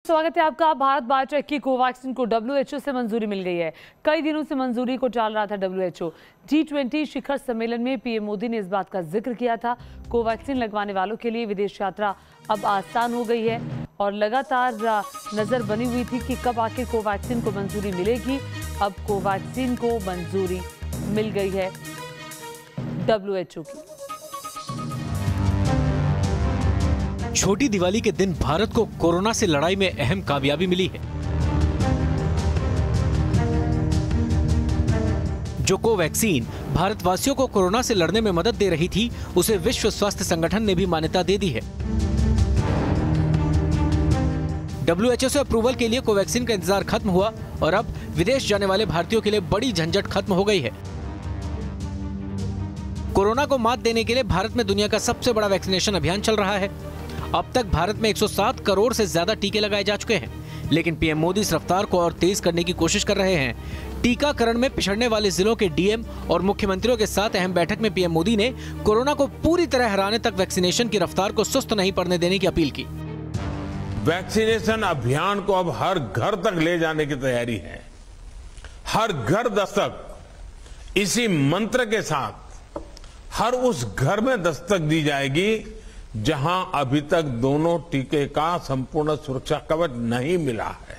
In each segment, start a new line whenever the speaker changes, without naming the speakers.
स्वागत है आपका। भारत बायोटेक की कोवैक्सीन को WHO से मंजूरी मिल गई है। कई दिनों से मंजूरी को टाल रहा था WHO। G20 शिखर सम्मेलन में पीएम मोदी ने इस बात का जिक्र किया था। कोवैक्सीन लगवाने वालों के लिए विदेश यात्रा अब आसान हो गई है और लगातार नजर बनी हुई थी कि कब आखिर कोवैक्सीन को मंजूरी मिलेगी। अब कोवैक्सीन को मंजूरी मिल गई है WHO की।
छोटी दिवाली के दिन भारत को कोरोना से लड़ाई में अहम कामयाबी मिली है। जो कोवैक्सीन भारतवासियों को कोरोना से लड़ने में मदद दे रही थी, उसे विश्व स्वास्थ्य संगठन ने भी मान्यता दे दी है। WHO से अप्रूवल के लिए कोवैक्सीन का इंतजार खत्म हुआ और अब विदेश जाने वाले भारतीयों के लिए बड़ी झंझट खत्म हो गई है। कोरोना को मात देने के लिए भारत में दुनिया का सबसे बड़ा वैक्सीनेशन अभियान चल रहा है। अब तक भारत में 107 करोड़ से ज्यादा टीके लगाए जा चुके हैं, लेकिन पीएम मोदी इस रफ्तार को और तेज करने की कोशिश कर रहे हैं। टीकाकरण में पिछड़ने वाले जिलों के डीएम और मुख्यमंत्रियों के साथ अहम बैठक में पीएम मोदी ने कोरोना को पूरी तरह हराने तक वैक्सीनेशन की रफ्तार को सुस्त नहीं पड़ने देने की अपील की।
वैक्सीनेशन अभियान को अब हर घर तक ले जाने की तैयारी है। हर घर दस्तक, इसी मंत्र के साथ हर उस घर में दस्तक दी जाएगी जहां अभी तक दोनों टीके का संपूर्ण सुरक्षा कवच नहीं मिला है।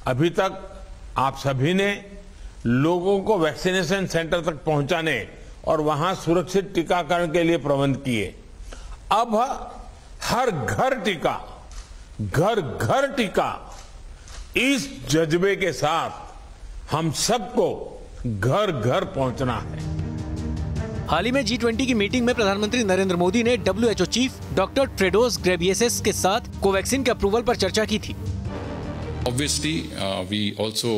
अभी तक आप सभी ने लोगों को वैक्सीनेशन सेंटर तक पहुंचाने और वहां सुरक्षित टीकाकरण के लिए प्रबंध किए। अब हर घर टीका, घर घर टीका, इस जज्बे के साथ हम सबको घर घर पहुंचना है।
हाल ही में G20 की मीटिंग में प्रधानमंत्री नरेंद्र मोदी ने WHO chief doctor Tedros Ghebreyesus के साथ कोवैक्सीन के अप्रूवल पर चर्चा की थी।
Obviously, we also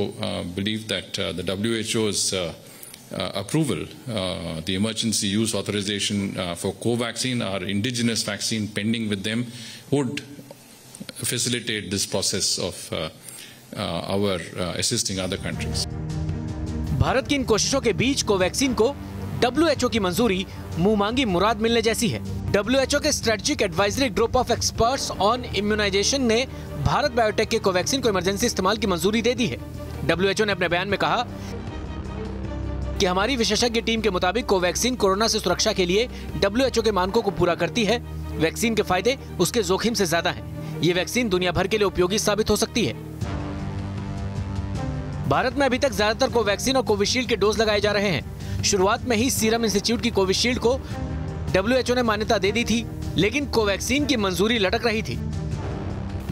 believe that the WHO's approval, the emergency use authorization for Covaxin, our indigenous vaccine pending with them, would facilitate this process of our assisting other countries.
Bharat की इन कोशिशों के बीच Covaxin को WHO की मंजूरी मुंह मांगी मुराद मिलने जैसी है। WHO के strategic advisory group of experts on immunisation ने भारत बायोटेक के कोवैक्सीन को इमरजेंसी इस्तेमाल की मंजूरी दे दी है। WHO ने अपने बयान में कहा कि हमारी विशेषज्ञ टीम के मुताबिक कोवैक्सीन कोरोना से सुरक्षा के लिए WHO के मानकों को पूरा करती है। वैक्सीन के फायदे उसके जोखिम से ज्यादा हैं। ये वैक्सीन दुनिया भर के लिए उपयोगी साबित हो सकती है। भारत में अभी तक ज्यादातर कोवैक्सीन और कोविशील्ड के डोज लगाए जा रहे हैं। शुरुआत में ही सीरम इंस्टीट्यूट की कोविशील्ड को WHO ने मान्यता दे दी थी, लेकिन कोवैक्सीन की मंजूरी लटक रही थी।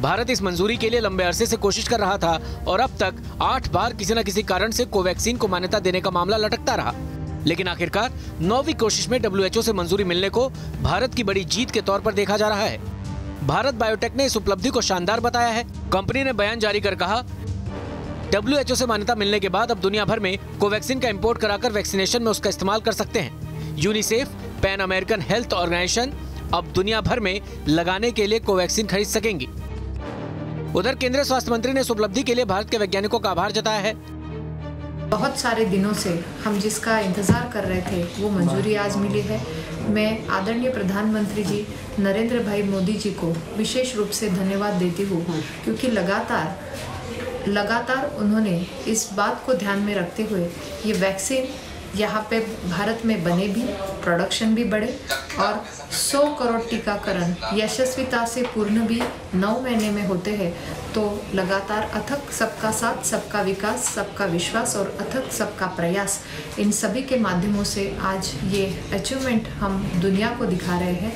भारत इस मंजूरी के लिए लंबे अरसे से कोशिश कर रहा था और अब तक 8 बार किसी न किसी कारण से कोवैक्सीन को मान्यता देने का मामला लटकता रहा। लेकिन आखिरकार 9वीं कोशिश में WHO से मंजूरी मिलने को भारत की बड़ी जीत के तौर पर देखा जा रहा है। भारत बायोटेक ने इस उपलब्धि को शानदार बताया है। कंपनी ने बयान जारी कर कहा, WHO से मान्यता मिलने के बाद अब दुनिया भर में कोवैक्सीन का इंपोर्ट कराकर वैक्सीनेशन में उसका इस्तेमाल कर सकते हैं। UNICEF, Pan American Health Organization अब दुनिया भर में लगाने के लिए कोवैक्सीन खरीद सकेंगी। उधर केंद्रीय स्वास्थ्य मंत्री ने इस उपलब्धि के लिए भारत के वैज्ञानिकों का आभार जताया है।
बहुत सारे दिनों से हम जिसका इंतजार कर रहे थे वो मंजूरी आज मिली है। मैं आदरणीय प्रधानमंत्री जी नरेंद्र भाई मोदी जी को विशेष रूप से धन्यवाद देती हूँ, क्योंकि लगातार उन्होंने इस बात को ध्यान में रखते हुए ये वैक्सीन यहाँ पे भारत में बने भी, प्रोडक्शन भी बढ़े और 100 करोड़ टीकाकरण यशस्विता से पूर्ण भी 9 महीने में होते हैं। तो लगातार अथक सबका साथ, सबका विकास, सबका विश्वास और अथक सबका प्रयास, इन सभी के माध्यमों से आज ये अचीवमेंट हम दुनिया को दिखा रहे हैं।